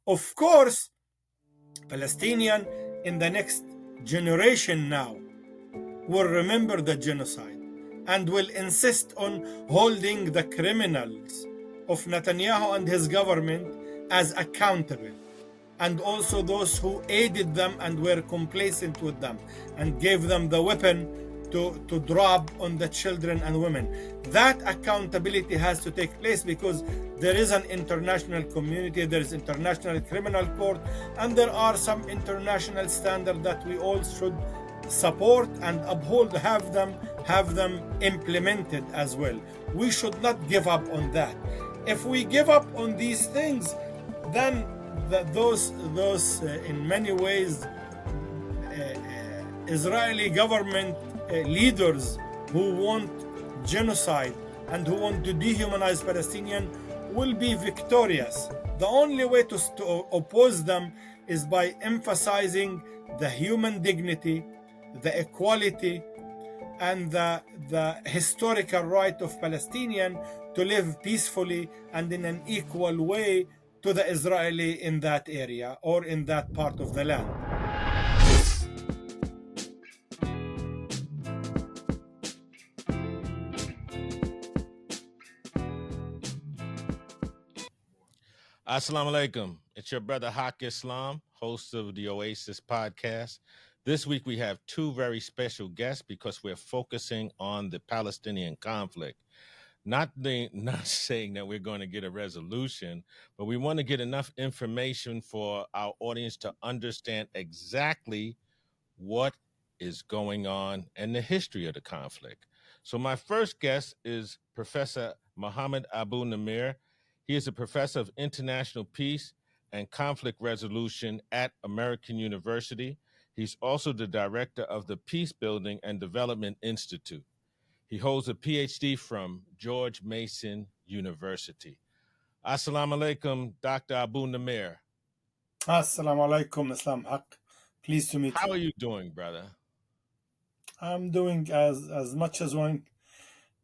Of course, Palestinian in the next generation now will remember the genocide and will insist on holding the criminals of Netanyahu and his government as accountable, and also those who aided them and were complacent with them and gave them the weapon to drop on the children and women. That accountability has to take place because there is an international community, there is international criminal court, and there are some international standards that we all should support and uphold, have them implemented as well. We should not give up on that. If we give up on these things, then those in many ways Israeli government leaders who want genocide and who want to dehumanize Palestinians will be victorious. The only way to oppose them is by emphasizing the human dignity, the equality, and the historical right of Palestinians to live peacefully and in an equal way to the Israeli in that area or in that part of the land. Assalamu alaikum. It's your brother Haq Islam, host of the Oasis podcast. This week we have two very special guests because we're focusing on the Palestinian conflict. Not saying that we're going to get a resolution, but we want to get enough information for our audience to understand exactly what is going on and the history of the conflict. So my first guest is Professor Mohammed Abu Nimer. He is a professor of international peace and conflict resolution at American University. He's also the director of the Peace Building and Development Institute. He holds a PhD from George Mason University. Assalamu alaikum, Dr. Abu Nimer. Assalamu alaikum, Islam Haq. Pleased to meet you. How are you doing, brother? I'm doing as much as one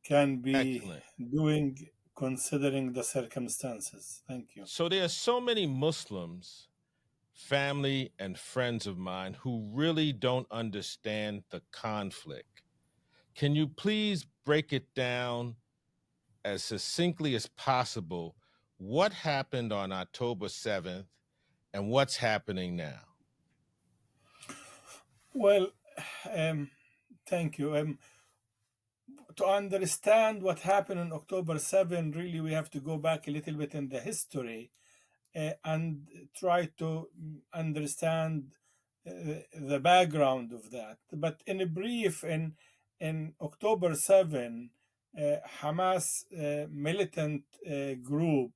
can be Excellent. doing considering the circumstances. Thank you. So there are so many Muslims, family and friends of mine, who really don't understand the conflict. Can you please break it down as succinctly as possible? What happened on October 7th and what's happening now? Well, thank you. To understand what happened on October 7, really we have to go back a little bit in the history and try to understand the background of that. But in a brief, in October 7, Hamas militant group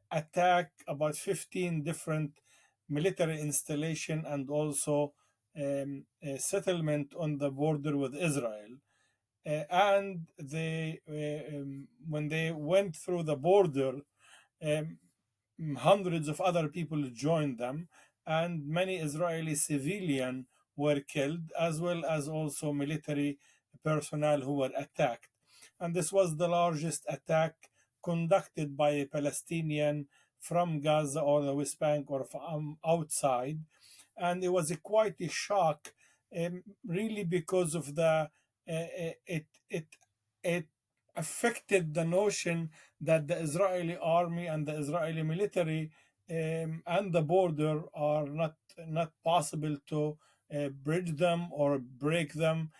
attacked about 15 different military installation and also a settlement on the border with Israel. And when they went through the border, um, hundreds of other people joined them, and many Israeli civilians were killed, as well as also military personnel who were attacked. And this was the largest attack conducted by a Palestinian from Gaza or the West Bank or from outside. And it was quite a shock, really, because of the it affected the notion that the Israeli army and the Israeli military and the border are not possible to bridge them or break them.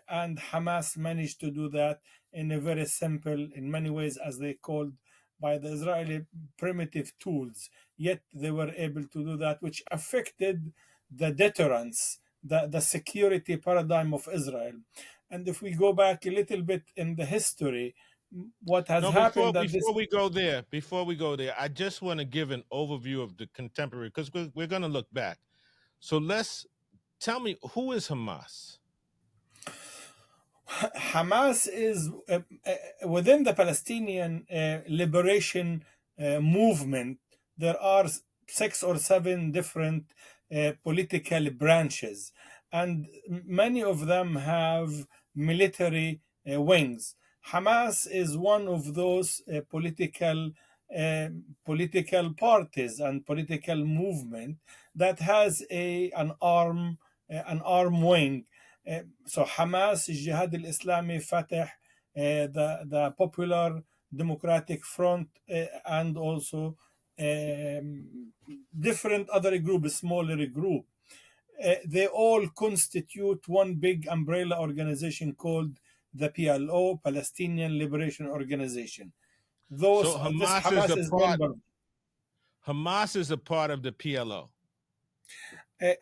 And Hamas managed to do that in a very simple, in many ways, as they called by the Israeli primitive tools. Yet they were able to do that, which affected the deterrence, the security paradigm of Israel. And if we go back a little bit in the history, what has happened before we go there, I just want to give an overview of the contemporary, because we're going to look back. So tell me, who is Hamas? Hamas is within the Palestinian liberation movement. There are 6 or 7 different political branches, and many of them have military wings. Hamas is one of those political political parties and political movement that has an arm wing. So Hamas, Jihad al-Islami, Fatah, the Popular Democratic Front, and also different other groups, smaller group. They all constitute one big umbrella organization called the PLO, Palestinian Liberation Organization. So This Hamas is member. Hamas is a part of the PLO.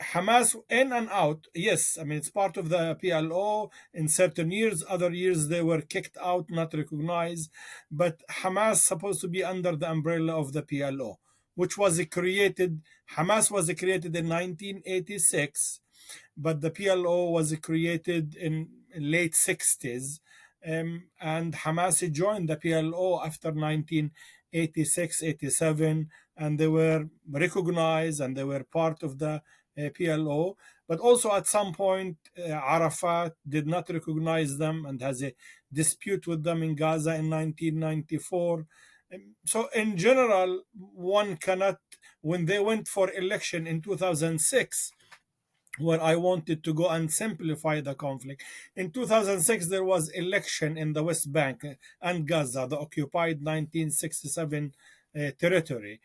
Hamas in and out, yes. I mean, it's part of the PLO in certain years. Other years they were kicked out, not recognized. But Hamas supposed to be under the umbrella of the PLO, which was created. Hamas was created in 1986, but the PLO was created in late 60s. And Hamas joined the PLO after 1986, 87, and they were recognized and they were part of the PLO. But also at some point, Arafat did not recognize them and has a dispute with them in Gaza in 1994. So in general, one cannot, when they went for election in 2006, where I wanted to go and simplify the conflict. In 2006, there was election in the West Bank and Gaza, the occupied 1967 territory,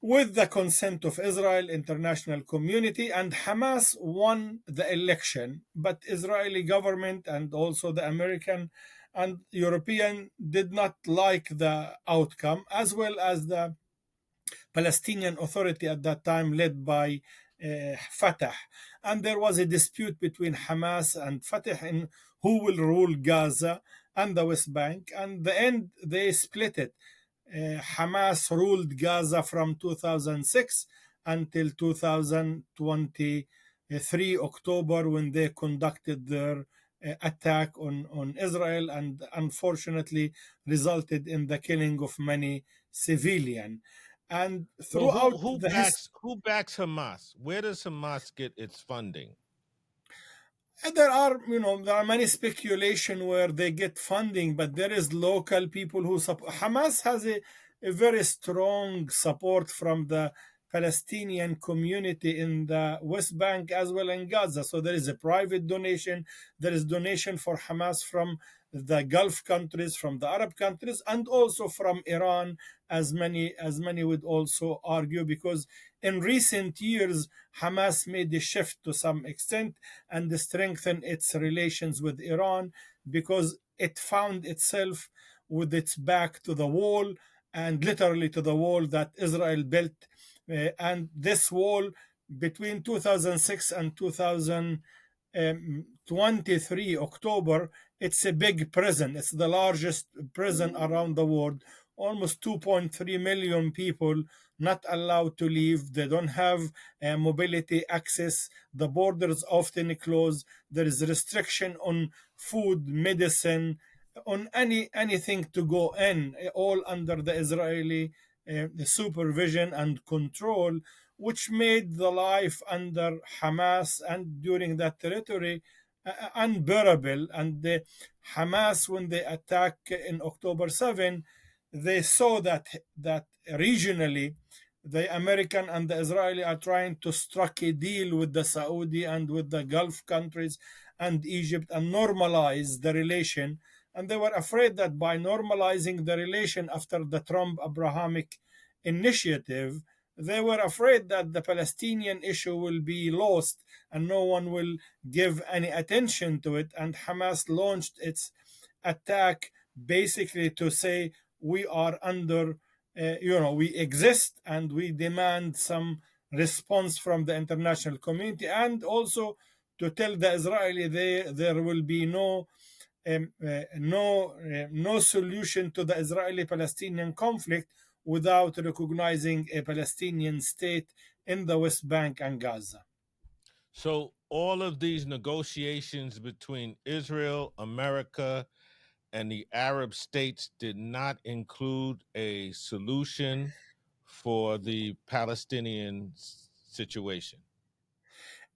with the consent of Israel, international community, and Hamas won the election. But Israeli government and also the American and European did not like the outcome, as well as the Palestinian Authority at that time, led by Fatah. And there was a dispute between Hamas and Fatah in who will rule Gaza and the West Bank. And the end, they split it. Hamas ruled Gaza from 2006 until 2023 October, when they conducted their attack on Israel, and unfortunately resulted in the killing of many civilians. And So throughout the history, who backs Hamas? Where does Hamas get its funding? there are many speculation where they get funding, but there is local people who support. Hamas has a very strong support from the Palestinian community in the West Bank as well in Gaza. So there is a private donation. There is donation for Hamas from the Gulf countries, from the Arab countries, and also from Iran, as many would also argue, because in recent years Hamas made a shift to some extent and strengthened its relations with Iran, because it found itself with its back to the wall, and literally to the wall that Israel built. And this wall between 2006 and 2023 October, it's a big prison. It's the largest prison around the world. Almost 2.3 million people not allowed to leave. They don't have mobility access. The borders often closed. There is restriction on food, medicine, on anything to go in, all under the Israeli supervision and control, which made the life under Hamas and during that territory unbearable. And the Hamas, when they attack in October 7, they saw that regionally the American and the Israeli are trying to strike a deal with the Saudi and with the Gulf countries and Egypt and normalize the relation. And they were afraid that by normalizing the relation after the Trump Abrahamic initiative, they were afraid that the Palestinian issue will be lost and no one will give any attention to it. And Hamas launched its attack basically to say, we are under, we exist and we demand some response from the international community, and also to tell the Israeli there will be no solution to the Israeli-Palestinian conflict without recognizing a Palestinian state in the West Bank and Gaza. So all of these negotiations between Israel, America, and the Arab states did not include a solution for the Palestinian situation.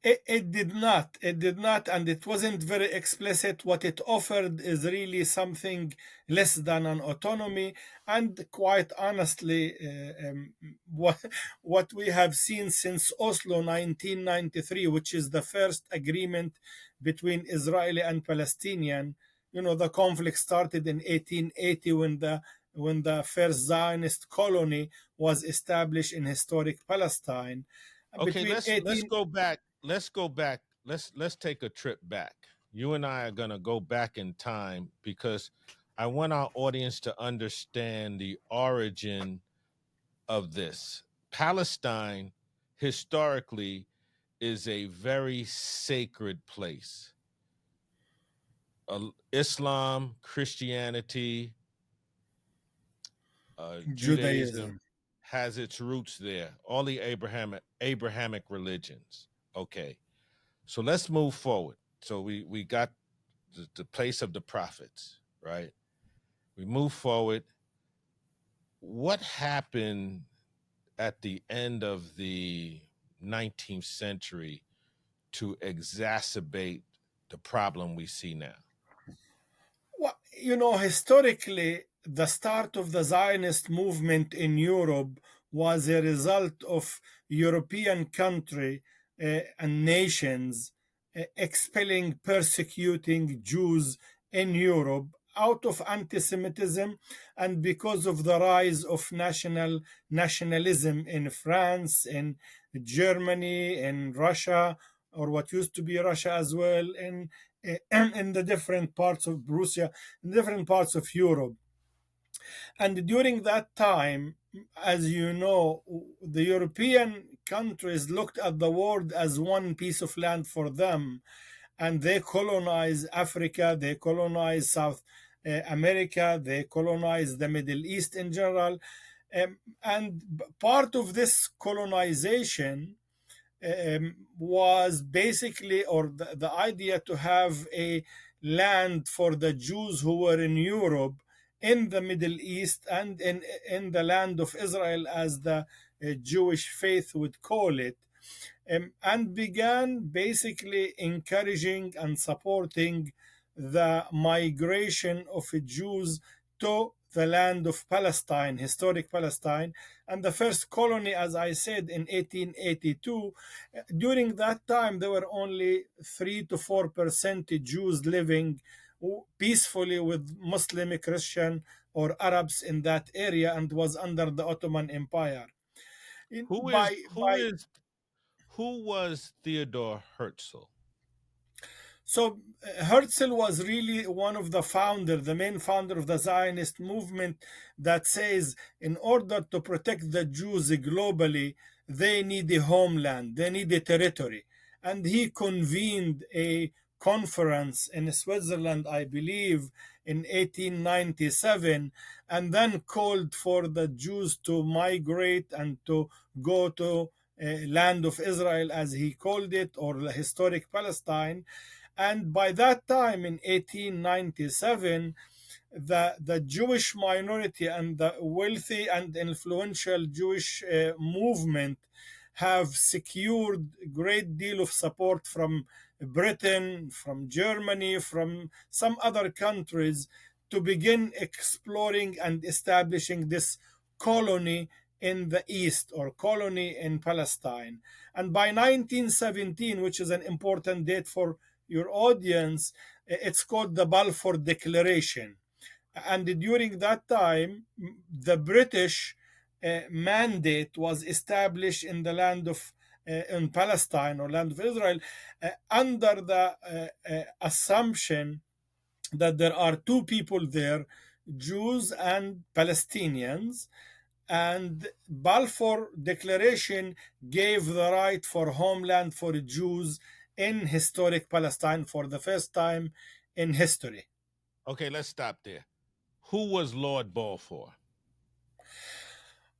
It did not. It did not, and it wasn't very explicit. What it offered is really something less than an autonomy. And quite honestly, what we have seen since Oslo 1993, which is the first agreement between Israeli and Palestinian, the conflict started in 1880 when the first Zionist colony was established in historic Palestine. Okay, Between let's 18 go back. Let's go back. Let's take a trip back. You and I are gonna go back in time because I want our audience to understand the origin of this. Palestine historically is a very sacred place. Islam, Christianity, Judaism Judaism. has its roots there. All the Abrahamic religions. Okay, so let's move forward. So we got the place of the prophets, right? We move forward. What happened at the end of the 19th century to exacerbate the problem we see now? Well, historically, the start of the Zionist movement in Europe was a result of European country and nations expelling, persecuting Jews in Europe out of anti-Semitism and because of the rise of nationalism in France, in Germany, in Russia, or what used to be Russia as well, in the different parts of Russia, in different parts of Europe. And during that time, as you know, the European countries looked at the world as one piece of land for them, and they colonized Africa, they colonized South America, they colonized the Middle East in general. And part of this colonization was basically, or the idea to have a land for the Jews who were in Europe, in the Middle East, and in the land of Israel, as the Jewish faith would call it, and began basically encouraging and supporting the migration of Jews to the land of Palestine, historic Palestine, and the first colony, as I said, in 1882. During that time, there were only 3 to 4% Jews living peacefully with Muslim, Christian, or Arabs in that area, and was under the Ottoman Empire. In, Who is by who by is who was Theodore Herzl? So Herzl was really one of the founder, the main founder of the Zionist movement that says in order to protect the Jews globally, they need a homeland, they need a territory. And he convened a conference in Switzerland, I believe, in 1897, and then called for the Jews to migrate and to go to land of Israel, as he called it, or the historic Palestine. And by that time, in 1897, the Jewish minority and the wealthy and influential Jewish movement have secured a great deal of support from Britain, from Germany, from some other countries to begin exploring and establishing this colony in the East, or colony in Palestine. And by 1917, which is an important date for your audience, it's called the Balfour Declaration. And during that time, the British mandate was established in the land of in Palestine, or land of Israel, under the assumption that there are two people there, Jews and Palestinians. And Balfour Declaration gave the right for homeland for Jews in historic Palestine for the first time in history. Okay, let's stop there. Who was Lord Balfour?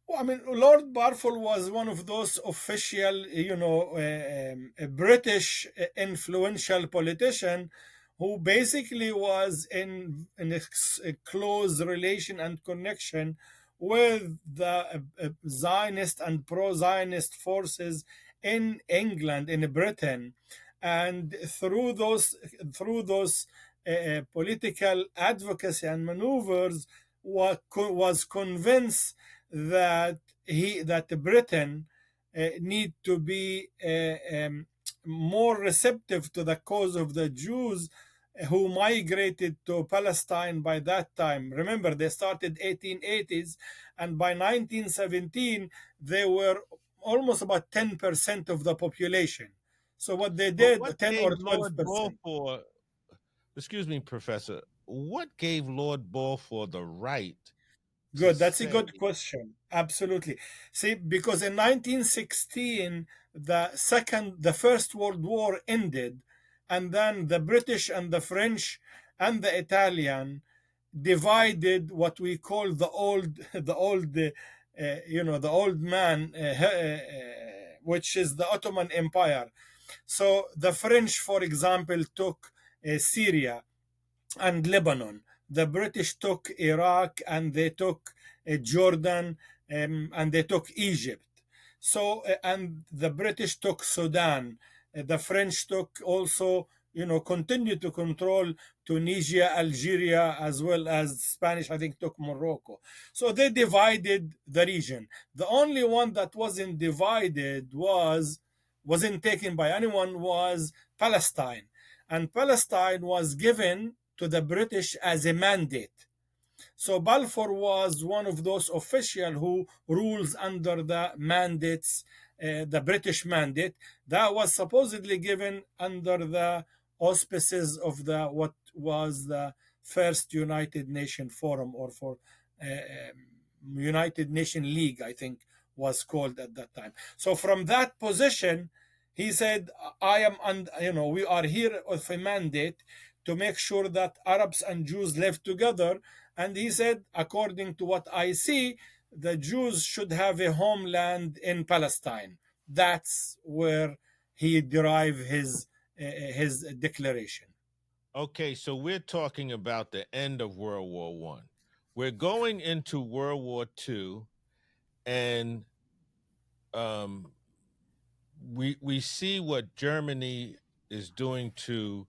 Well, I mean, Lord Balfour was one of those official, a British influential politician who basically was in a close relation and connection with the Zionist and pro-Zionist forces in England, in Britain, and through those political advocacy and maneuvers, was convinced that Britain need to be more receptive to the cause of the Jews who migrated to Palestine by that time. Remember, they started 1880s, and by 1917 they were almost about 10% of the population. So what they But did, what 10 gave or Lord 12%. Balfour, excuse me, Professor, what gave Lord Balfour the right to Good. That's a say, good question. Absolutely. See, because in 1916, the First World War ended, and then the British and the French and the Italian divided what we call the old man, which is the Ottoman Empire. So the French, for example, took Syria and Lebanon. The British took Iraq, and they took Jordan, and they took Egypt. So, and the British took Sudan. The French took also, continued to control Tunisia, Algeria, as well as Spanish, I think, took Morocco. So they divided the region. The only one that wasn't taken by anyone was Palestine, and Palestine was given to the British as a mandate. So Balfour was one of those officials who rules under the mandates, the British mandate that was supposedly given under the auspices of the what was the first United Nations Forum, or for United Nation League, I think was called at that time. So from that position, he said, "I am, and we are here with a mandate to make sure that Arabs and Jews live together." And he said, according to what I see, the Jews should have a homeland in Palestine. That's where he derived his declaration. okay, so we're talking about the end of World War One. We're going into World War Two, and um, we see what Germany is doing to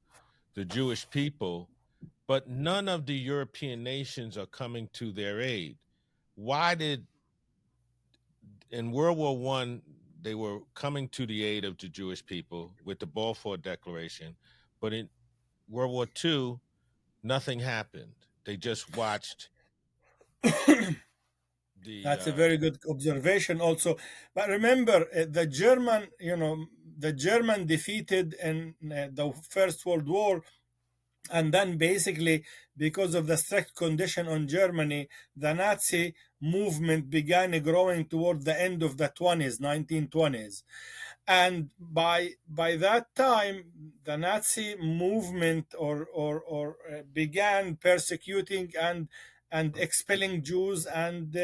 the Jewish people, but none of the European nations are coming to their aid. Why did in World War One they were coming to the aid of the Jewish people with the Balfour Declaration, but in World War Two nothing happened. They just watched the That's a very good observation also. But remember, the German defeated in the First World War, and then basically, because of the strict condition on Germany, the Nazi movement began growing toward the end of the 1920s. And by that time, the Nazi movement or began persecuting and expelling Jews, and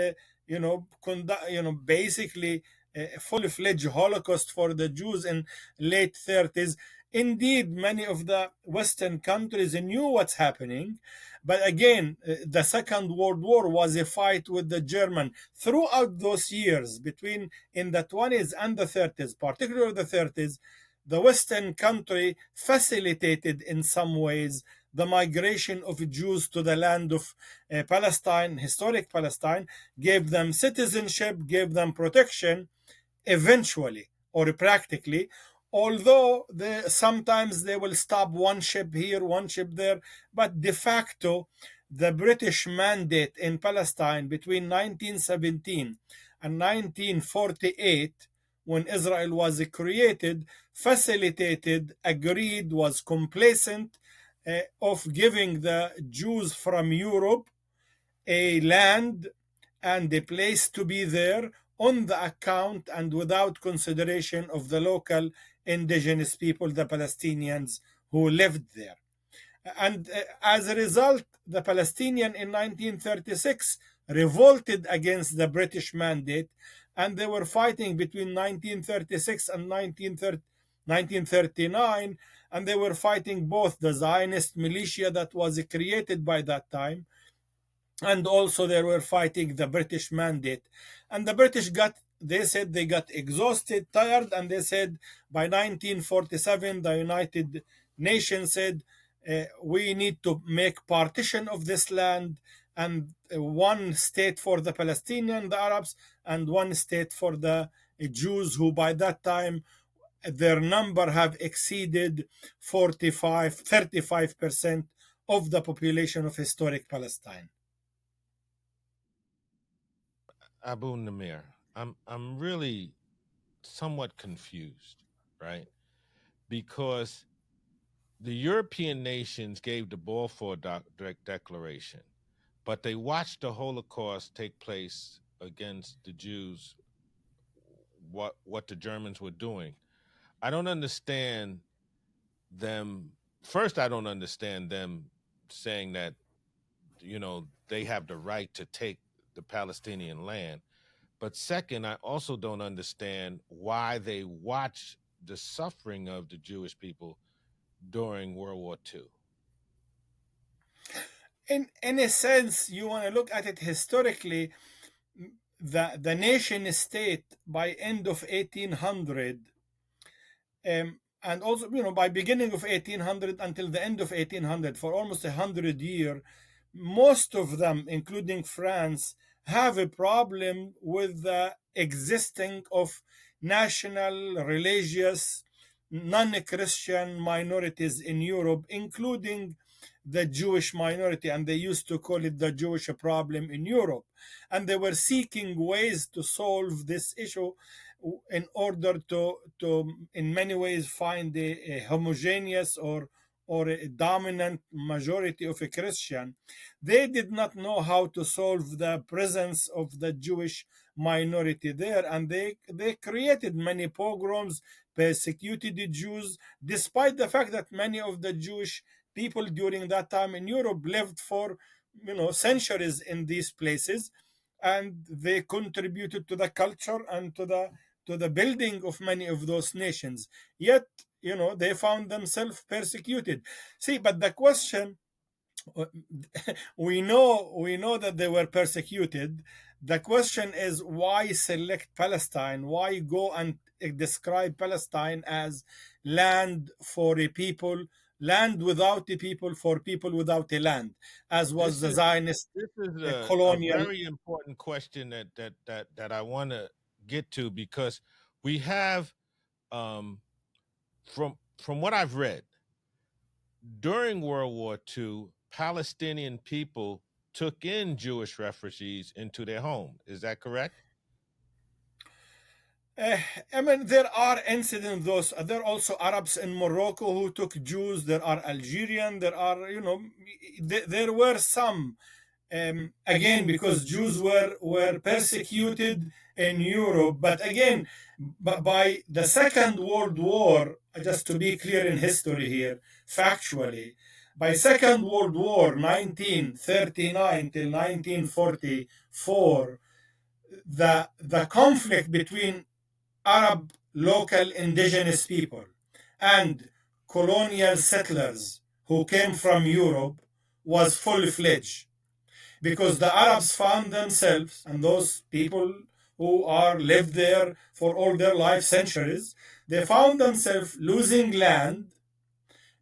basically a full-fledged Holocaust for the Jews in late 30s. Indeed, many of the Western countries knew what's happening, but again, the Second World War was a fight with the German throughout those years, between in the 20s and the 30s, particularly the 30s. The Western country facilitated in some ways the migration of Jews to the land of Palestine, historic Palestine, gave them citizenship, gave them protection, eventually or practically, although sometimes they will stop one ship here, one ship there. But de facto, the British mandate in Palestine between 1917 and 1948, when Israel was created, facilitated, agreed, was complacent of giving the Jews from Europe a land and a place to be there on the account and without consideration of the local indigenous people, the Palestinians who lived there. And as a result, the Palestinians in 1936 revolted against the British mandate, and they were fighting between 1936 and 1939, and they were fighting both the Zionist militia that was created by that time, and also they were fighting the British mandate. And the British got they said they got exhausted, tired, and they said by 1947 the United Nations said we need to make partition of this land, and one state for the Palestinian, the Arabs, and one state for the Jews, who by that time their number have exceeded 35% of the population of historic Palestine. Abu Namir, I'm really somewhat confused, right? Because the European nations gave the Balfour Declaration, but they watched the Holocaust take place against the Jews. What the Germans were doing, I don't understand them. First, I don't understand them saying that they have the right to take the Palestinian land. But second, I also don't understand why they watch the suffering of the Jewish people during World War II. In a sense, you want to look at it historically. The nation state by end of 1800, and also by beginning of 1800 until the end of 1800, for almost 100 years, most of them, including France, have a problem with the existing of national, religious, non-Christian minorities in Europe, including the Jewish minority, and they used to call it the Jewish problem in Europe. And they were seeking ways to solve this issue in order to in many ways find a homogeneous or a dominant majority of a Christian. They did not know how to solve the presence of the Jewish minority there, and they created many pogroms, persecuted the Jews, despite the fact that many of the Jewish people during that time in Europe lived for centuries in these places, and they contributed to the culture and to the building of many of those nations. Yet, they found themselves persecuted. See, but the question, we know that they were persecuted. The question is, why select Palestine? Why go and describe Palestine as land for a people, land without a people, for people without a land, as was This the is Zionist this is a colonial. very important question that I want to get to, because we have um, from what I've read during World War II, Palestinian people took in Jewish refugees into their home. Is that correct? Uh, I mean, there are incidents. There are also Arabs in Morocco who took Jews. There are Algerian. There are, there were some. Again, because Jews were persecuted in Europe, but again, by the Second World War, just to be clear in history here, factually, by Second World War, 1939 till 1944, the conflict between Arab local indigenous people and colonial settlers who came from Europe was fully fledged, because the Arabs found themselves, and those people who are lived there for all their life, centuries, they found themselves losing land,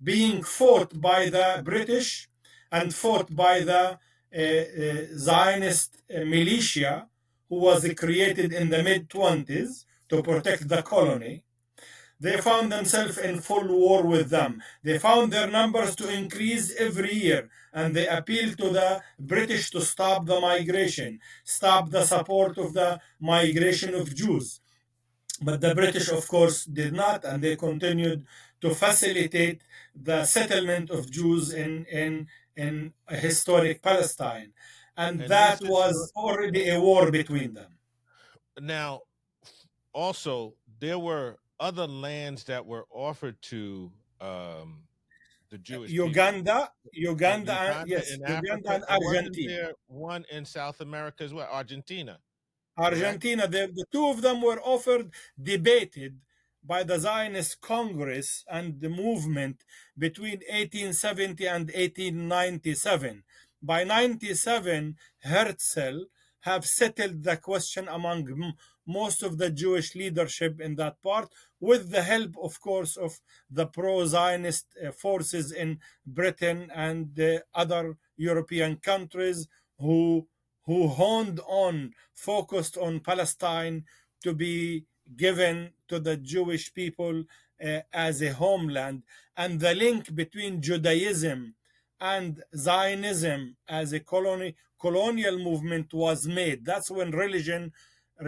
being fought by the British and fought by the Zionist militia, who was created in the mid 20s to protect the colony. They found themselves in full war with them. They found their numbers to increase every year, and they appealed to the British to stop the migration, stop the support of the migration of Jews. But the British, of course, did not, and they continued to facilitate the settlement of Jews in historic Palestine. And And this that is was already a war between them. now also there were other lands that were offered to the Jewish people. Uganda, Uganda yes, in Uganda Africa, and and wasn't Argentina. there one in South America as well? Argentina, correct? Argentina, the two of them were offered, debated by the Zionist Congress and the movement between 1870 and 1897. By 97, Herzl have settled the question among most of the Jewish leadership in that part, with the help, of course, of the pro-Zionist forces in Britain and other European countries who honed on, focused on Palestine to be given to the Jewish people as a homeland, and the link between Judaism and Zionism as a colonial movement was made. That's when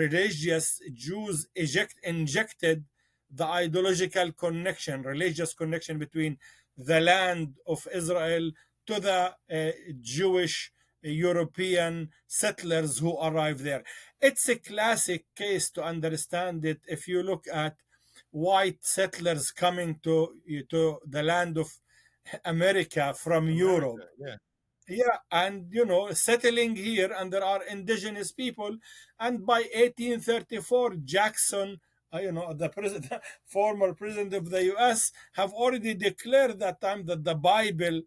religious Jews injected the ideological connection, religious connection between the land of Israel to the Jewish European settlers who arrived there. It's a classic case to understand it if you look at white settlers coming to the land of America from America, Europe. yeah. Yeah, and settling here, and there are indigenous people. And by 1834, Jackson, the president, former president of the U.S., have already declared that time that the Bible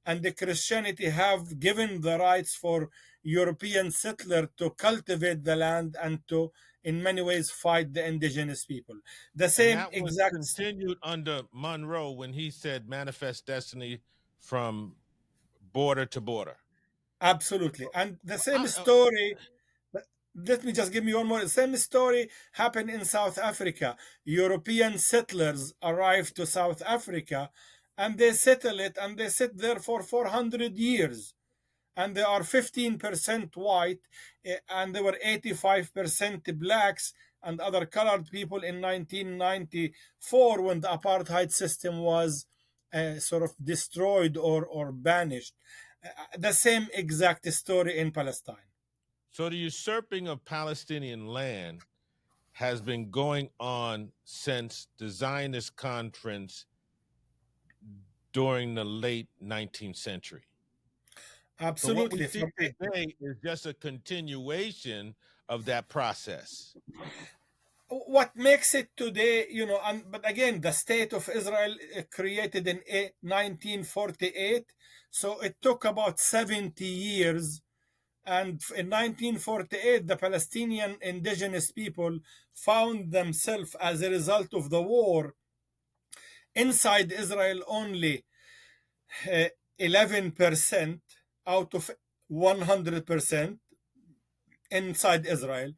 and the Christianity have given the rights for European settler to cultivate the land and to, in many ways, fight the indigenous people. The And same that was exact, continued under Monroe when he said manifest destiny from border to border. absolutely, and the same I, story. Let me just give me one more. The same story happened in South Africa. European settlers arrived to South Africa, and they settle it, and they sit there for 400 years. And they are 15% white, and they were 85% blacks and other colored people in 1994, when the apartheid system was sort of destroyed or banished. The same exact story in Palestine. so the usurping of Palestinian land has been going on since the Zionist conference during the late 19th century. So what we Absolutely. see today is just a continuation of that process. What makes it today, but again, the state of Israel created in 1948, so it took about 70 years. And in 1948, the Palestinian indigenous people found themselves, as a result of the war, inside Israel only 11% out of 100% inside Israel,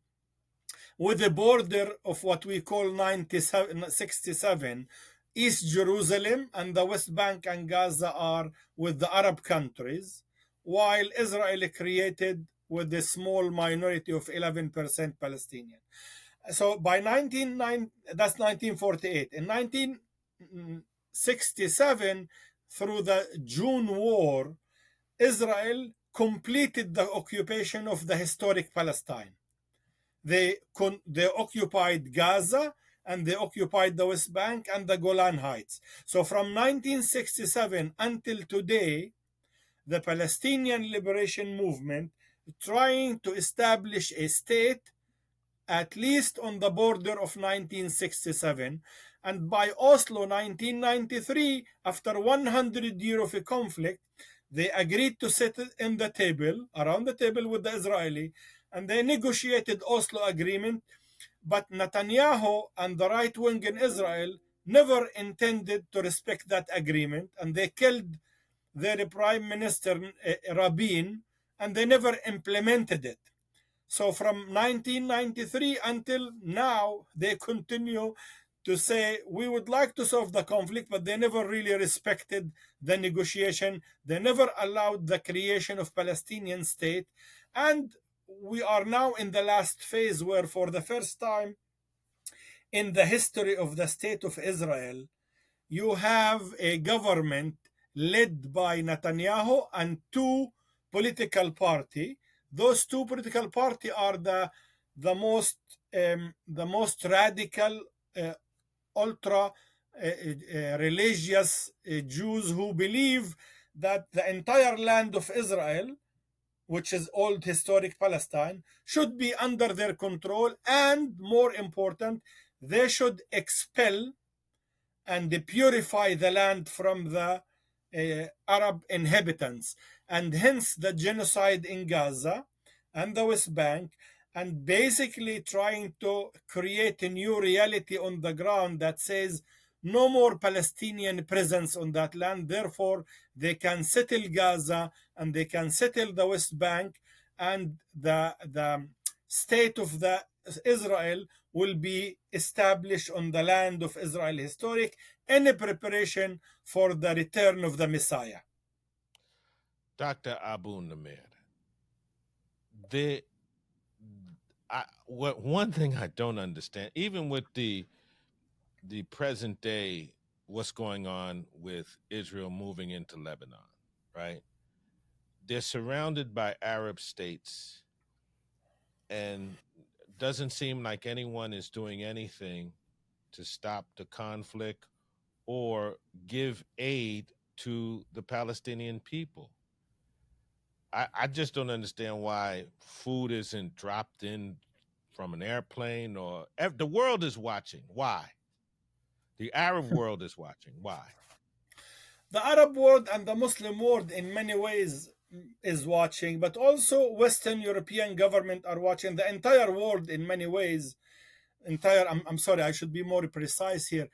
with a border of what we call 67. East Jerusalem and the West Bank and Gaza are with the Arab countries, while Israel created with a small minority of 11% Palestinian. So by 1949, that's 1948. In 1967, through the June War, Israel completed the occupation of the historic Palestine. They occupied Gaza, and they occupied the West Bank and the Golan Heights. So from 1967 until today, the Palestinian Liberation Movement trying to establish a state at least on the border of 1967. And by Oslo 1993, after 100 years of a conflict, they agreed to sit in the table, around the table with the Israeli, and they negotiated Oslo agreement. But Netanyahu and the right wing in Israel never intended to respect that agreement, and they killed their prime minister Rabin, and they never implemented it. So from 1993 until now, they continue to say, we would like to solve the conflict, but they never really respected the negotiation. They never allowed the creation of Palestinian state. And we are now in the last phase where, for the first time in the history of the state of Israel, you have a government led by Netanyahu and two political party. Those two political party are the most radical, ultra religious Jews who believe that the entire land of Israel, which is old historic Palestine, should be under their control, and more important, they should expel and purify the land from the Arab inhabitants, and hence the genocide in Gaza and the West Bank, and basically trying to create a new reality on the ground that says no more Palestinian presence on that land. Therefore, they can settle Gaza and they can settle the West Bank, and the state of the Israel will be established on the land of Israel historic in a preparation for the return of the Messiah. Dr. Abu Namir, the one thing I don't understand, even with the present day, what's going on with Israel moving into Lebanon, right? They're surrounded by Arab states, and doesn't seem like anyone is doing anything to stop the conflict or give aid to the Palestinian people. I just don't understand why food isn't dropped in from an airplane, or the world is watching. Why? The Arab world is watching. Why? The Arab world and the Muslim world in many ways is watching, but also Western European government are watching. The entire world in many ways, I'm sorry, I should be more precise here.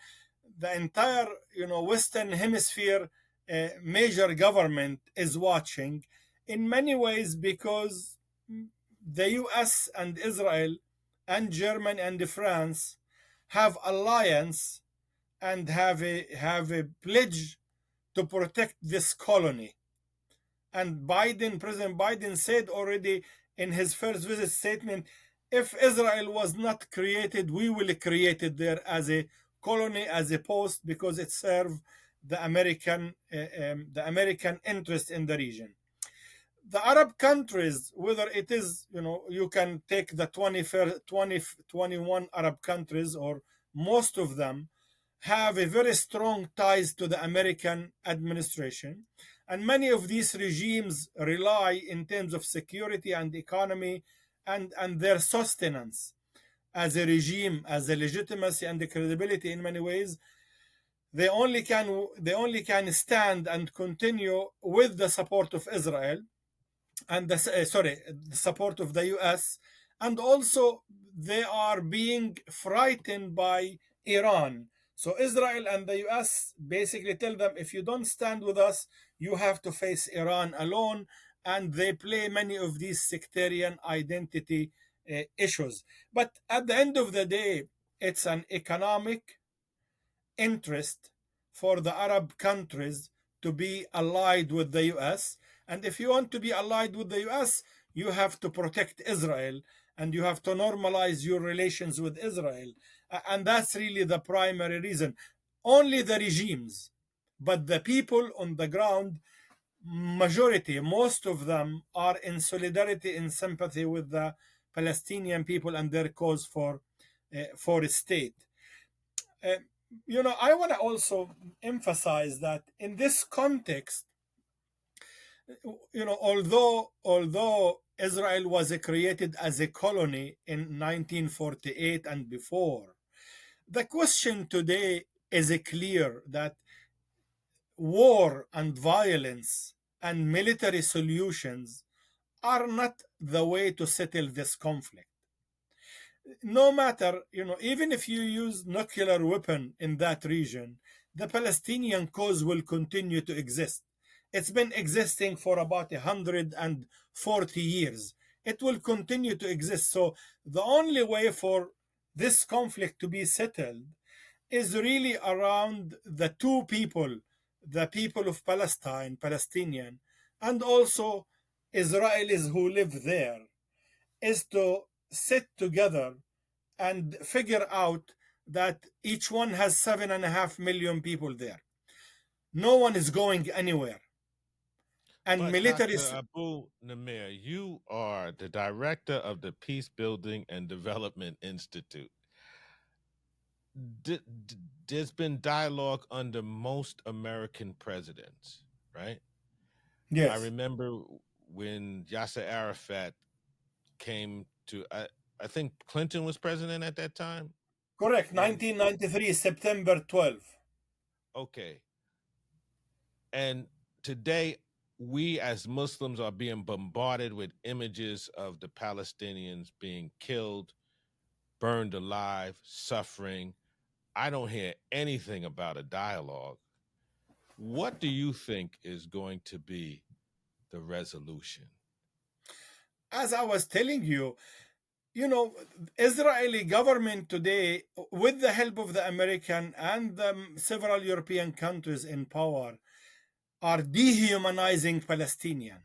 The entire Western hemisphere major government is watching in many ways, because the US and Israel and Germany and France have alliance and have a pledge to protect this colony. And President Biden said already in his first visit statement, if Israel was not created, we will create it there as a colony, as a post, because it serves the American interest in the region. The Arab countries, whether it is, you can take the 21 Arab countries, or most of them, have a very strong ties to the American administration. And many of these regimes rely in terms of security and economy and their sustenance as a regime, as a legitimacy and the credibility in many ways. They only can stand and continue with the support of Israel and the support of the US, and also they are being frightened by Iran. So Israel and the US basically tell them, if you don't stand with us, you have to face Iran alone, and they play many of these sectarian identity issues. But at the end of the day, it's an economic interest for the Arab countries to be allied with the US. And if you want to be allied with the US, you have to protect Israel and you have to normalize your relations with Israel. And that's really the primary reason. Only the regimes, but the people on the ground, majority, most of them are in solidarity, in sympathy with the Palestinian people and their cause for a state. Uh, I want to also emphasize that in this context, although Israel was created as a colony in 1948 and before, the question today is clear that war and violence and military solutions are not the way to settle this conflict. No matter, even if you use nuclear weapon in that region, the Palestinian cause will continue to exist. It's been existing for about 140 years. It will continue to exist. So the only way for this conflict to be settled is really around the two people, the people of Palestine, Palestinian, and also Israelis who live there, is to sit together and figure out that each one has 7.5 million people there. No one is going anywhere. And But military. Dr. Abu Namir, you are the director of the Peace Building and Development Institute. D- d- there's been dialogue under most American presidents, right? I Yes, remember when Yasser Arafat came to, I think Clinton was president at that time. correct. When 1993, September 12th. Okay, and today we as Muslims are being bombarded with images of the Palestinians being killed, burned alive, suffering. I don't hear anything about a dialogue. What do you think is going to be the resolution? As I was telling you, Israeli government today, with the help of the American and the several European countries in power, are dehumanizing Palestinian.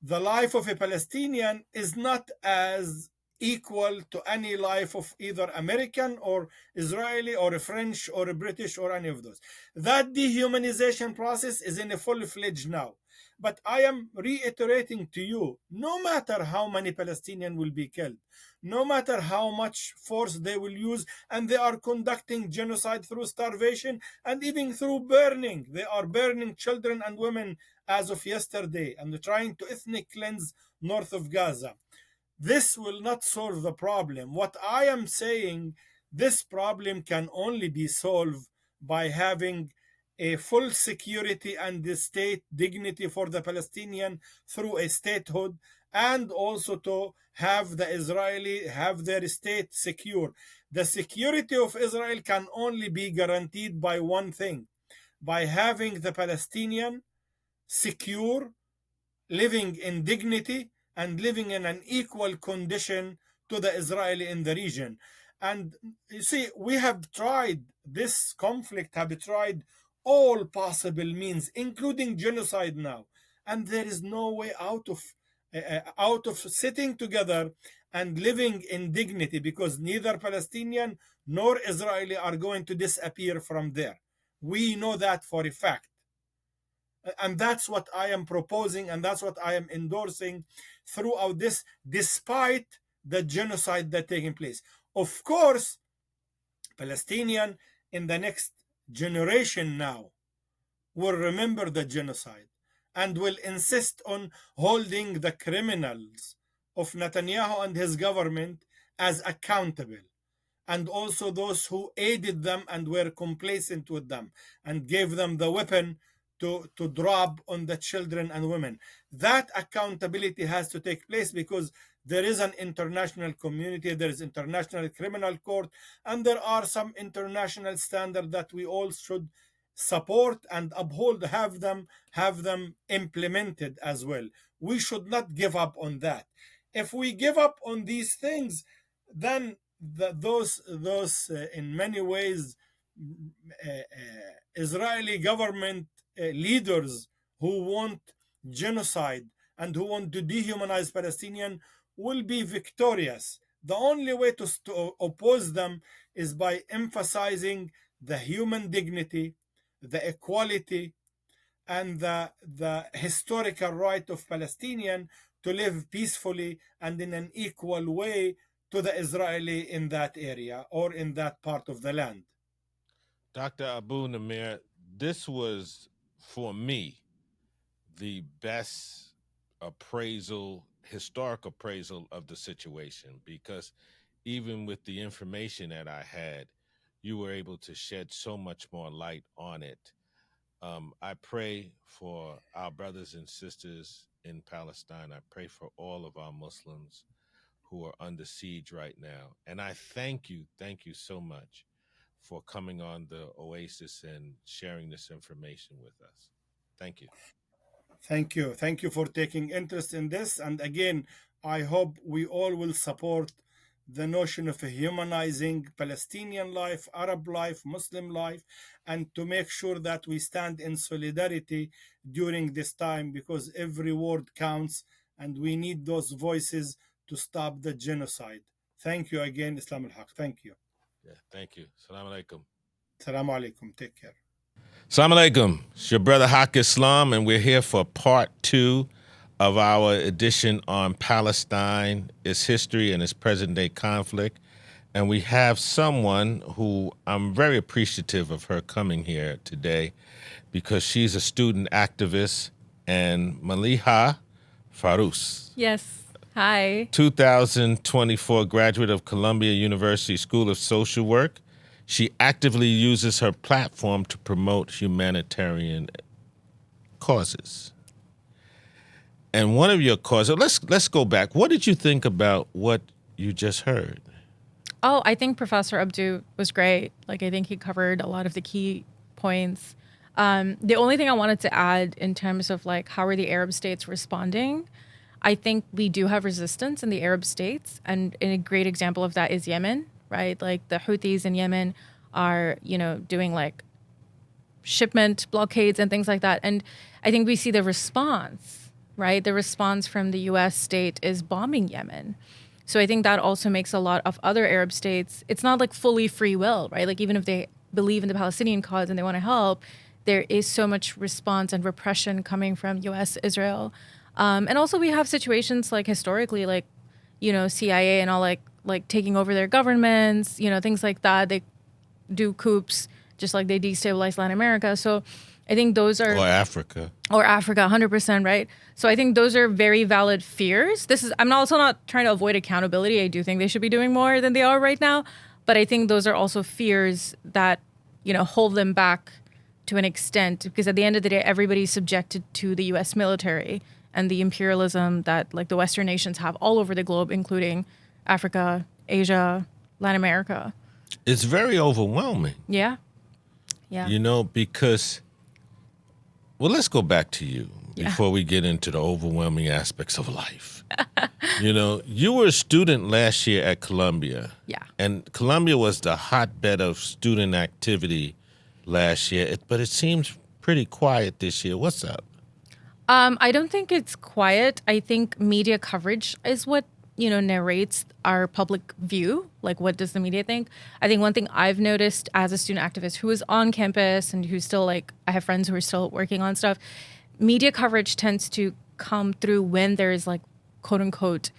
The life of a Palestinian is not as equal to any life of either American or Israeli or a French or a British or any of those. That dehumanization process is in a full fledged now. But I am reiterating to you, no matter how many Palestinians will be killed, no matter how much force they will use, and they are conducting genocide through starvation and even through burning. They are burning children and women as of yesterday, and trying to ethnic cleanse north of Gaza. This will not solve the problem. What I am saying, this problem can only be solved by having a full security and the state dignity for the Palestinian through a statehood, and also to have the Israeli have their state secure. The security of Israel can only be guaranteed by one thing, by having the Palestinian secure, living in dignity, and living in an equal condition to the Israeli in the region. And you see, we have tried this conflict, have tried all possible means, including genocide now, and there is no way out of sitting together and living in dignity, because neither Palestinian nor Israeli are going to disappear from there. We know that for a fact, and that's what I am proposing, and that's what I am endorsing throughout this, despite the genocide that taking place. Of course, Palestinian in the next generation now will remember the genocide and will insist on holding the criminals of Netanyahu and his government as accountable, and also those who aided them and were complacent with them and gave them the weapon to drop on the children and women. That accountability has to take place, because there is an international community, there is international criminal court, and there are some international standards that we all should support and uphold, have them implemented as well. We should not give up on that. If we give up on these things, then those in many ways Israeli government leaders who want genocide and who want to dehumanize Palestinian will be victorious. The only way to oppose them is by emphasizing the human dignity, the equality, and the historical right of Palestinian to live peacefully and in an equal way to the Israeli in that area or in that part of the land. Dr. Abu Namir, this was, for me, the best historic appraisal of the situation, because even with the information that I had, you were able to shed so much more light on it. I pray for our brothers and sisters in Palestine. I pray for all of our Muslims who are under siege right now. And I thank you so much for coming on the Oasis and sharing this information with us. Thank you. Thank you. Thank you for taking interest in this. And again, I hope we all will support the notion of a humanizing Palestinian life, Arab life, Muslim life, and to make sure that we stand in solidarity during this time, because every word counts and we need those voices to stop the genocide. Thank you again, Islam al Haq. Thank you. Yeah, thank you. Salam alaikum. Assalamu alaikum. Take care. Salam alaikum. It's your brother Haq Islam, and we're here for part 2 of our edition on Palestine, its history, and its present-day conflict. And we have someone who I'm very appreciative of her coming here today, because she's a student activist, and Maliha Farous. Yes. Hi. 2024 graduate of Columbia University School of Social Work. She actively uses her platform to promote humanitarian causes. And one of your causes, let's go back. What did you think about what you just heard? Oh, I think Professor Abdu was great. Like, I think he covered a lot of the key points. The only thing I wanted to add in terms of like how are the Arab states responding, I think we do have resistance in the Arab states, and a great example of that is Yemen, right? Like the Houthis in Yemen are, doing like shipment blockades and things like that. And I think we see the response, right? The response from the U.S. state is bombing Yemen. So I think that also makes a lot of other Arab states, it's not like fully free will, right? Like even if they believe in the Palestinian cause and they want to help, there is so much response and repression coming from U.S., Israel. And also we have situations like historically, like, CIA and all like taking over their governments, things like that. They do coups just like they destabilize Latin America. So I think those are... Or Africa. Or Africa, 100%, right? So I think those are very valid fears. I'm also not trying to avoid accountability. I do think they should be doing more than they are right now. But I think those are also fears that, hold them back to an extent. Because at the end of the day, everybody's subjected to the U.S. military and the imperialism that like the Western nations have all over the globe, including Africa, Asia, Latin America. It's very overwhelming. Yeah. Because... Well, let's go back to you before we get into the overwhelming aspects of life. You were a student last year at Columbia. Yeah. And Columbia was the hotbed of student activity last year, but it seems pretty quiet this year. What's up? I don't think it's quiet. I think media coverage is what, narrates our public view. Like, what does the media think? I think one thing I've noticed as a student activist who is on campus and who's still I have friends who are still working on stuff, media coverage tends to come through when there's like, quote unquote,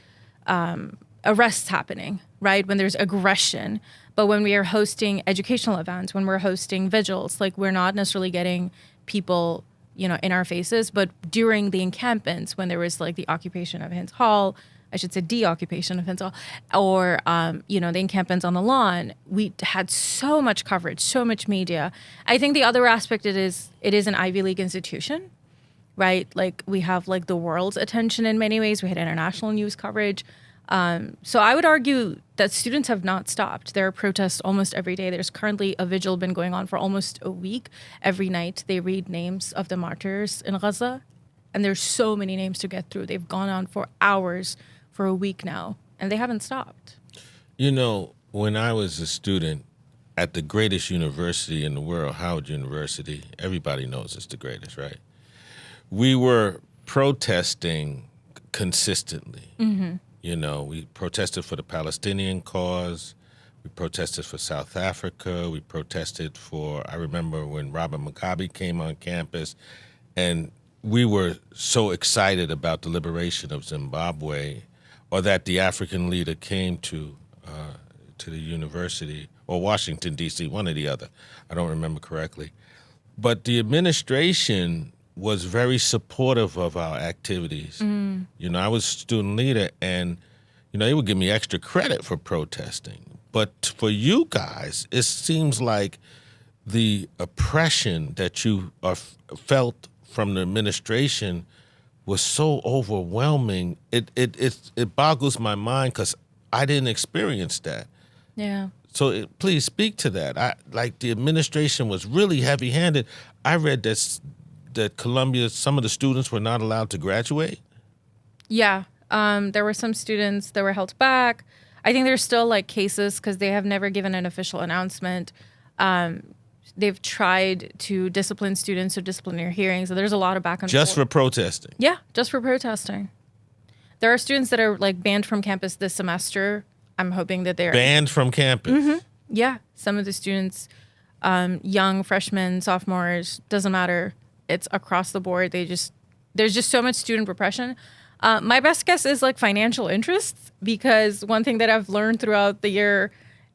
arrests happening, right? When there's aggression. But when we are hosting educational events, when we're hosting vigils, like we're not necessarily getting people, in our faces. But during the encampments, when there was like the occupation of Hins Hall, I should say deoccupation of Hins Hall, or, the encampments on the lawn, we had so much coverage, so much media. I think the other aspect it is an Ivy League institution, right? Like we have like the world's attention in many ways. We had international news coverage. So I would argue that students have not stopped. There are protests almost every day. There's currently a vigil been going on for almost a week. Every night they read names of the martyrs in Gaza. And there's so many names to get through. They've gone on for hours for a week now, and they haven't stopped. When I was a student at the greatest university in the world, Howard University, everybody knows it's the greatest, right? We were protesting consistently. Mm-hmm. We protested for the Palestinian cause. We protested for South Africa. We protested I remember when Robert Mugabe came on campus, and we were so excited about the liberation of Zimbabwe, or that the African leader came to the university, or Washington, D.C., one or the other. I don't remember correctly. But the administration was very supportive of our activities. Mm. I was student leader, and, they would give me extra credit for protesting. But for you guys, it seems like the oppression that you felt from the administration was so overwhelming. It boggles my mind because I didn't experience that. Yeah. So please speak to that. The administration was really heavy-handed. I read that Columbia, some of the students were not allowed to graduate. Yeah. There were some students that were held back. I think there's still like cases because they have never given an official announcement. They've tried to discipline students or disciplinary hearings. So there's a lot of back and forth. Just for protesting? Yeah, just for protesting. There are students that are like banned from campus this semester. I'm hoping that they're... Banned from campus? Mm-hmm. Yeah. Some of the students, young freshmen, sophomores, doesn't matter. It's across the board. There's just so much student repression. My best guess is like financial interests, because one thing that I've learned throughout the year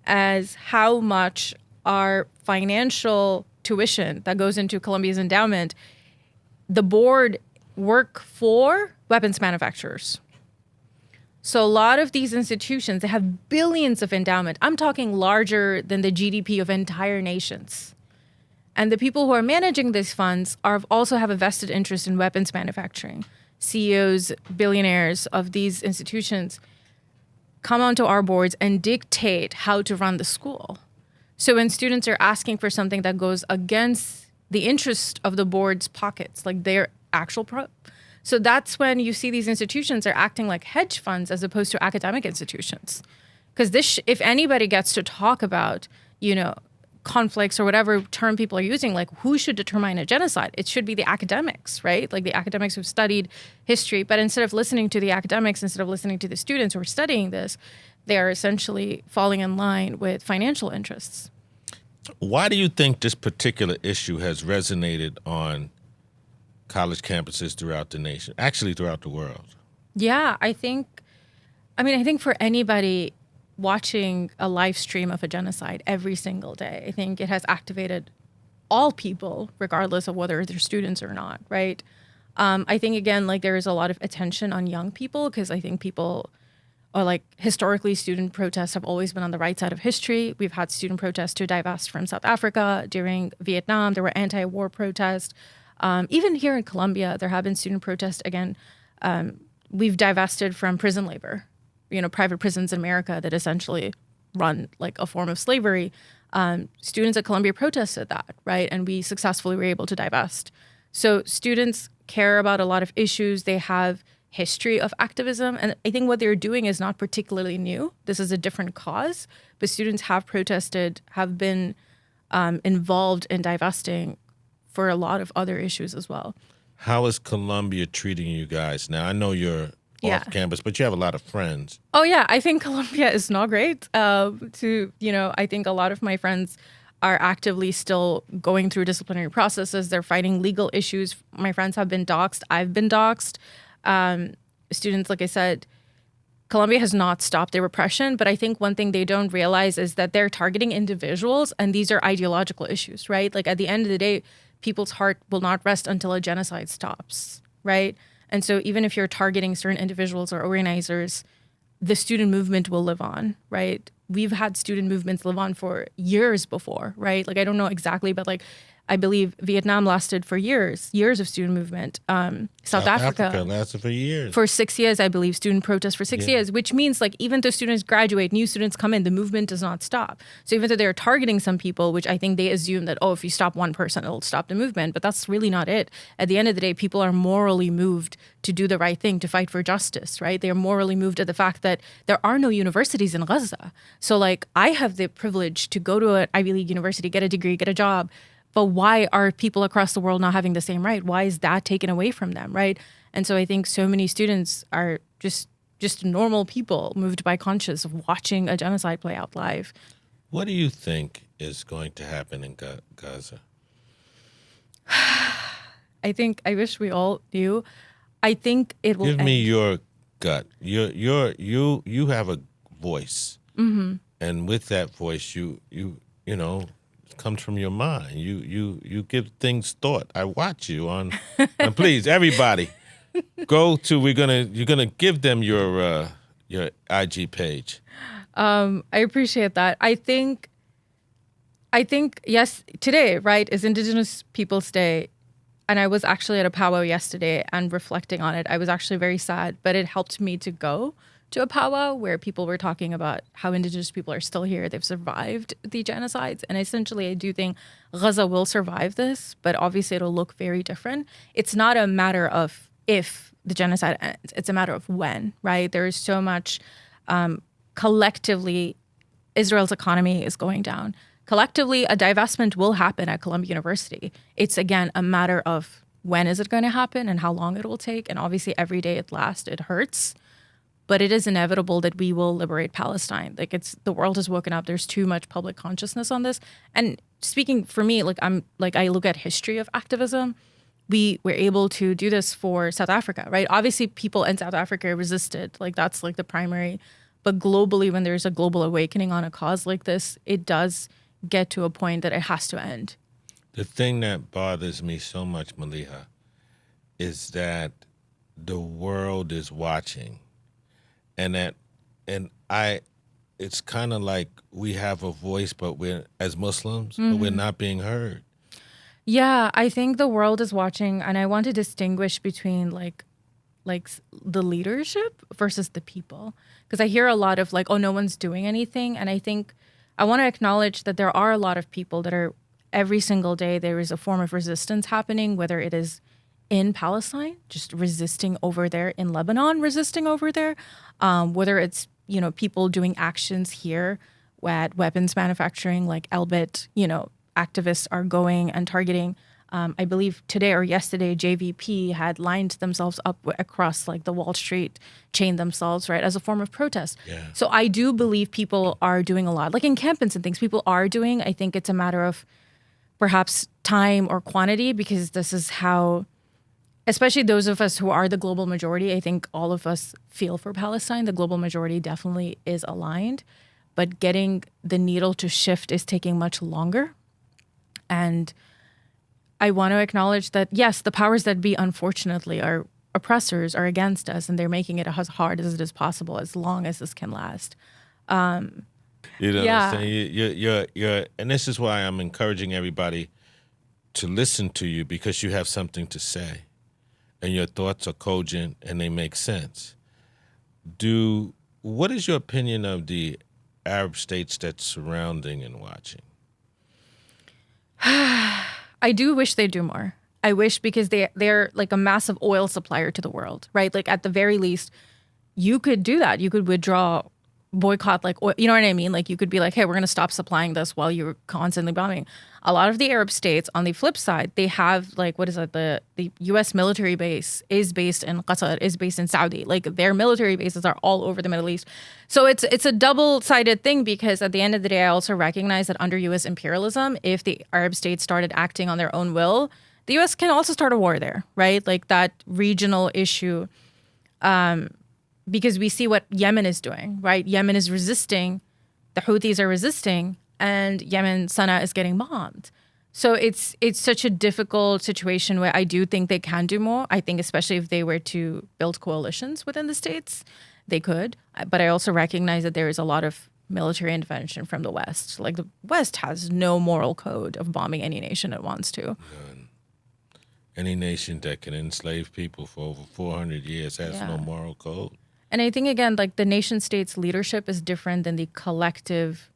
is how much our financial tuition that goes into Columbia's endowment, the board work for weapons manufacturers. So a lot of these institutions, they have billions of endowment. I'm talking larger than the GDP of entire nations. And the people who are managing these funds also have a vested interest in weapons manufacturing. CEOs, billionaires of these institutions come onto our boards and dictate how to run the school. So when students are asking for something that goes against the interest of the board's pockets, like their actual so that's when you see these institutions are acting like hedge funds as opposed to academic institutions. Because this, if anybody gets to talk about, conflicts or whatever term people are using, like who should determine a genocide? It should be the academics, right? Like the academics who've studied history. But instead of listening to the academics, instead of listening to the students who are studying this, they are essentially falling in line with financial interests. Why do you think this particular issue has resonated on college campuses throughout the nation, actually throughout the world? Yeah, I think for anybody watching a live stream of a genocide every single day, I think it has activated all people, regardless of whether they're students or not, right? I think, again, like there is a lot of attention on young people because I think people are like, historically, student protests have always been on the right side of history. We've had student protests to divest from South Africa. During Vietnam, there were anti-war protests. Even here in Colombia, there have been student protests. Again, we've divested from prison labor, private prisons in America that essentially run like a form of slavery. Students at Columbia protested that, right? And we successfully were able to divest. So students care about a lot of issues. They have history of activism. And I think what they're doing is not particularly new. This is a different cause, but students have protested, have been involved in divesting for a lot of other issues as well. How is Columbia treating you guys now? I know you're off campus, but you have a lot of friends. Oh, yeah. I think Columbia is not great. I think a lot of my friends are actively still going through disciplinary processes. They're fighting legal issues. My friends have been doxxed. I've been doxxed. Students, like I said, Columbia has not stopped their repression, but I think one thing they don't realize is that they're targeting individuals, and these are ideological issues, right? Like at the end of the day, people's heart will not rest until a genocide stops, right? And so even if you're targeting certain individuals or organizers, the student movement will live on, right? We've had student movements live on for years before, right? Like I don't know exactly, but like I believe Vietnam lasted for years of student movement. South Africa lasted for years. For 6 years, I believe, student protests for 6 years, which means like even though students graduate, new students come in, the movement does not stop. So even though they're targeting some people, which I think they assume that, if you stop one person, it'll stop the movement. But that's really not it. At the end of the day, people are morally moved to do the right thing, to fight for justice, right? They are morally moved at the fact that there are no universities in Gaza. So like I have the privilege to go to an Ivy League university, get a degree, get a job. But why are people across the world not having the same right? Why is that taken away from them, right? And so I think so many students are just normal people moved by conscience of watching a genocide play out live. What do you think is going to happen in Gaza? I wish we all knew. I think it will Give me your gut. You have a voice. Mm-hmm. And with that voice, you comes from your mind. You give things thought. I watch you on. And please, everybody, you're gonna give them your IG page. I appreciate that. I think yes, today, right, is Indigenous Peoples Day, and I was actually at a powwow yesterday and reflecting on it. I was actually very sad, but it helped me to go to a powwow where people were talking about how Indigenous people are still here. They've survived the genocides. And essentially, I do think Gaza will survive this, but obviously it'll look very different. It's not a matter of if the genocide ends. It's a matter of when, right? There is so much collectively, Israel's economy is going down. Collectively, a divestment will happen at Columbia University. It's, again, a matter of when is it going to happen and how long it will take. And obviously, every day it lasts, it hurts. But it is inevitable that we will liberate Palestine. Like the world has woken up. There's too much public consciousness on this. And speaking for me, I look at history of activism. We were able to do this for South Africa, right? Obviously, people in South Africa resisted. Like that's like the primary. But globally, when there's a global awakening on a cause like this, it does get to a point that it has to end. The thing that bothers me so much, Maliha, is that the world is watching. It's kind of like we have a voice, but as Muslims, but we're not being heard. Yeah, I think the world is watching, and I want to distinguish between like like the leadership versus the people. Because I hear a lot of like, oh, no one's doing anything. And I think I want to acknowledge that there are a lot of people that are every single day there is a form of resistance happening, whether it is in Palestine, just resisting over there, in Lebanon, resisting over there, whether it's, you know, people doing actions here at weapons manufacturing, like Elbit, you know, activists are going and targeting. I believe today or yesterday, JVP had lined themselves up across like the Wall Street, chained themselves, right, as a form of protest. Yeah. So I do believe people are doing a lot, like encampments and things. People are doing. I think it's a matter of perhaps time or quantity, because this is how, especially those of us who are the global majority, I think all of us feel for Palestine. The global majority definitely is aligned, but getting the needle to shift is taking much longer. And I want to acknowledge that, yes, the powers that be, unfortunately, are oppressors, are against us, and they're making it as hard as it is possible, as long as this can last. You know what Yeah. I'm saying? You're, and this is why I'm encouraging everybody to listen to you, because you have something to say, and your thoughts are cogent and they make sense. What is your opinion of the Arab states that's surrounding and watching? I do wish they do more. I wish, because they're like a massive oil supplier to the world, right? Like at the very least, you could do that. You could withdraw, boycott, like oil, you know what I mean? Like you could be like, hey, we're going to stop supplying this while you're constantly bombing. A lot of the Arab states, on the flip side, they have like, what is it? The U.S. military base is based in Qatar, is based in Saudi. Like their military bases are all over the Middle East. So it's a double-sided thing, because at the end of the day, I also recognize that under U.S. imperialism, if the Arab states started acting on their own will, the U.S. can also start a war there, right? Like that regional issue, because we see what Yemen is doing, right? Yemen is resisting, the Houthis are resisting, and Yemen, Sana'a is getting bombed. So it's such a difficult situation where I do think they can do more. I think especially if they were to build coalitions within the states, they could. But I also recognize that there is a lot of military intervention from the West. Like the West has no moral code of bombing any nation it wants to. Any nation that can enslave people for over 400 years has Yeah. no moral code. And I think, again, like the nation state's leadership is different than the collective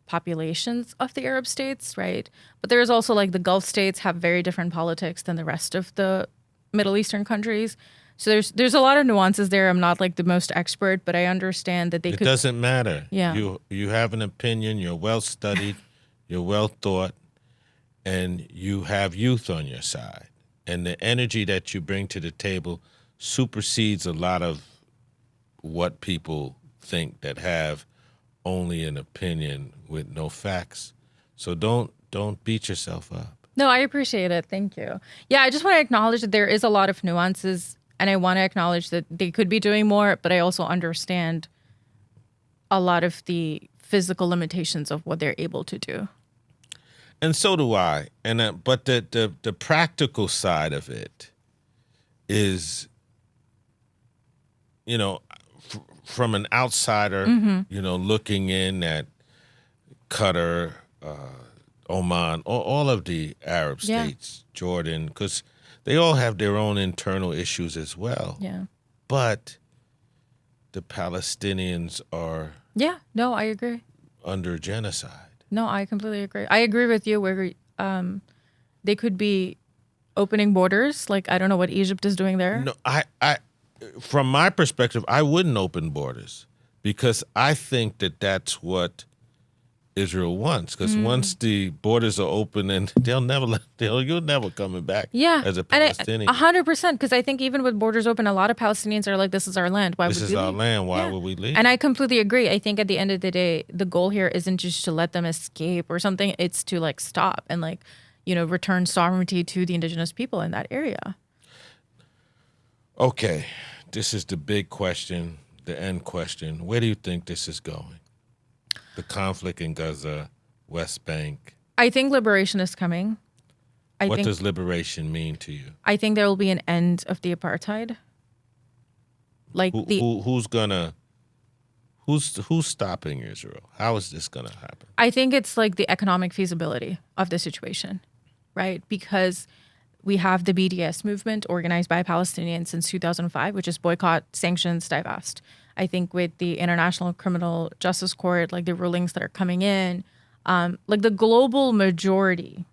populations of the Arab states, right? But there's also like the Gulf states have very different politics than the rest of the Middle Eastern countries. So there's a lot of nuances there. I'm not like the most expert, but I understand that they It could. doesn't matter. Yeah. You have an opinion, you're well studied, you're well thought, and you have youth on your side. And the energy that you bring to the table supersedes a lot of what people think that have only an opinion with no facts. So don't beat yourself up. No, I appreciate it. Thank you. Yeah, I just want to acknowledge that there is a lot of nuances, and I want to acknowledge that they could be doing more, but I also understand a lot of the physical limitations of what they're able to do. And so do I. And but the practical side of it is, you know, from an outsider, you know, looking in at Qatar, Oman, all of the Arab Yeah. states, Jordan, because they all have their own internal issues as well. Yeah. But the Palestinians are Yeah. No, I agree. under genocide. No, I completely agree. I agree with you where they could be opening borders. Like, I don't know what Egypt is doing there. No, I from my perspective, I wouldn't open borders, because I think that that's what Israel wants. Because once the borders are open, and you're never coming back. Yeah. As a And Palestinian, 100%. Because I think even with borders open, a lot of Palestinians are like, this is our land. Why this would is we our leave? land. Why Yeah. would we leave? And I completely agree. I think at the end of the day, the goal here isn't just to let them escape or something. It's to like stop and like, you know, return sovereignty to the indigenous people in that area. Okay, this is the big question, the end question. Where do you think this is going? The conflict in Gaza, West Bank. I think liberation is coming. What does liberation mean to you? I think there will be an end of the apartheid. Like who's stopping Israel? How is this gonna happen? I think it's like the economic feasibility of the situation, right? Because we have the BDS movement organized by Palestinians since 2005, which is boycott, sanctions, divest. I think with the International Criminal Justice Court, like the rulings that are coming in, like the global majority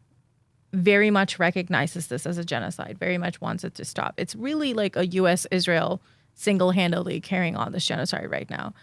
very much recognizes this as a genocide, very much wants it to stop. It's really like a U.S.-Israel single-handedly carrying on this genocide right now.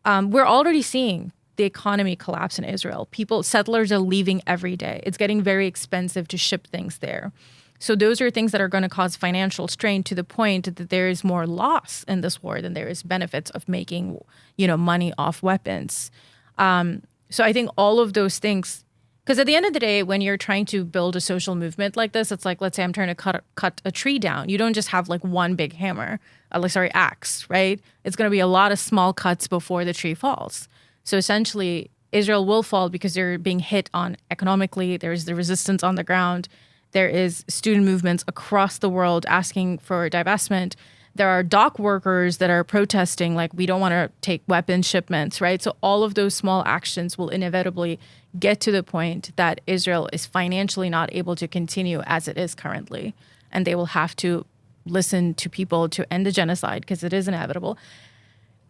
We're already seeing the economy collapse in Israel. Settlers are leaving every day. It's getting very expensive to ship things there. So those are things that are going to cause financial strain to the point that there is more loss in this war than there is benefits of making, money off weapons. So I think all of those things, because at the end of the day, when you're trying to build a social movement like this, it's like, let's say I'm trying to cut a tree down. You don't just have like one big hammer, axe, right? It's going to be a lot of small cuts before the tree falls. So essentially, Israel will fall because they're being hit on economically. There's the resistance on the ground. There is student movements across the world asking for divestment. There are dock workers that are protesting, like, we don't want to take weapon shipments, right? So all of those small actions will inevitably get to the point that Israel is financially not able to continue as it is currently. And they will have to listen to people to end the genocide because it is inevitable.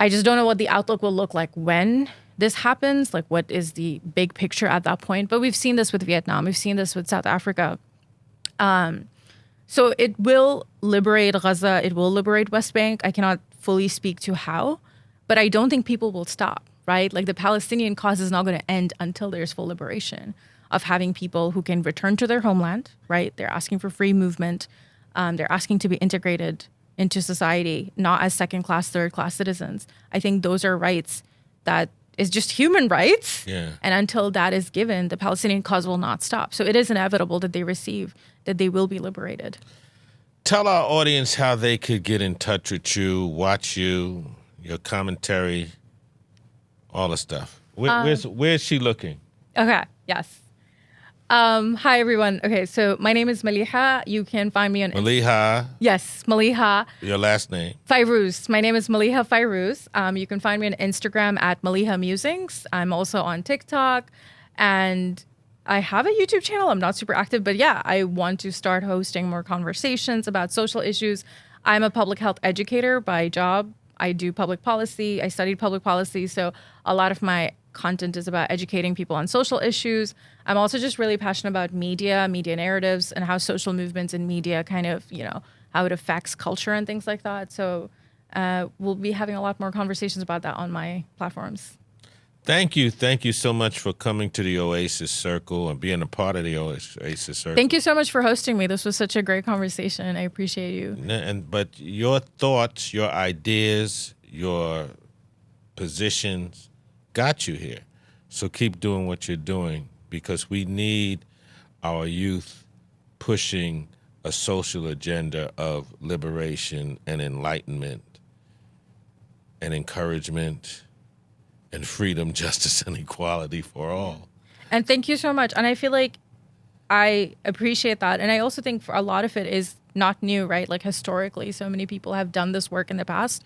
I just don't know what the outlook will look like when this happens, like what is the big picture at that point. But we've seen this with Vietnam. We've seen this with South Africa. So it will liberate Gaza. It will liberate West Bank. I cannot fully speak to how, but I don't think people will stop, right? Like the Palestinian cause is not going to end until there's full liberation of having people who can return to their homeland, right? They're asking for free movement. They're asking to be integrated into society, not as second-class, third-class citizens. I think those are rights that is just human rights. Yeah. And until that is given, the Palestinian cause will not stop. So it is inevitable that they will be liberated. Tell our audience how they could get in touch with you, watch you, your commentary, all the stuff. Where's she looking? Okay, yes. Hi, everyone. Okay, so my name is Maliha. You can find me on... Maliha. Yes, Maliha. Your last name? Fairuz. My name is Maliha Fairuz. You can find me on Instagram at Maliha Musings. I'm also on TikTok. And I have a YouTube channel. I'm not super active, but yeah, I want to start hosting more conversations about social issues. I'm a public health educator by job. I do public policy. I studied public policy. So a lot of my content is about educating people on social issues. I'm also just really passionate about media narratives, and how social movements in media kind of, how it affects culture and things like that. So we'll be having a lot more conversations about that on my platforms. Thank you. Thank you so much for coming to the Oasis Circle and being a part of the Oasis Circle. Thank you so much for hosting me. This was such a great conversation. I appreciate you. But your thoughts, your ideas, your positions got you here. So keep doing what you're doing, because we need our youth pushing a social agenda of liberation and enlightenment and encouragement and freedom, justice, and equality for all. And thank you so much. And I feel like I appreciate that. And I also think for a lot of it is not new, right? Like historically, so many people have done this work in the past.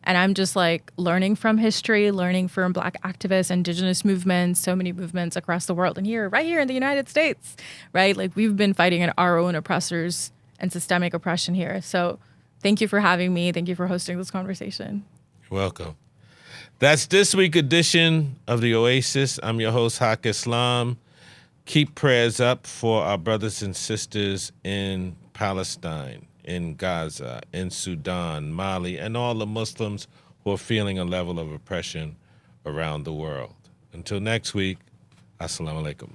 And I'm just like learning from history, learning from Black activists, indigenous movements, so many movements across the world. And right here in the United States, right? Like we've been fighting our own oppressors and systemic oppression here. So thank you for having me. Thank you for hosting this conversation. You're welcome. That's this week's edition of The Oasis. I'm your host, Haq Islam. Keep prayers up for our brothers and sisters in Palestine, in Gaza, in Sudan, Mali, and all the Muslims who are feeling a level of oppression around the world. Until next week, assalamu alaikum.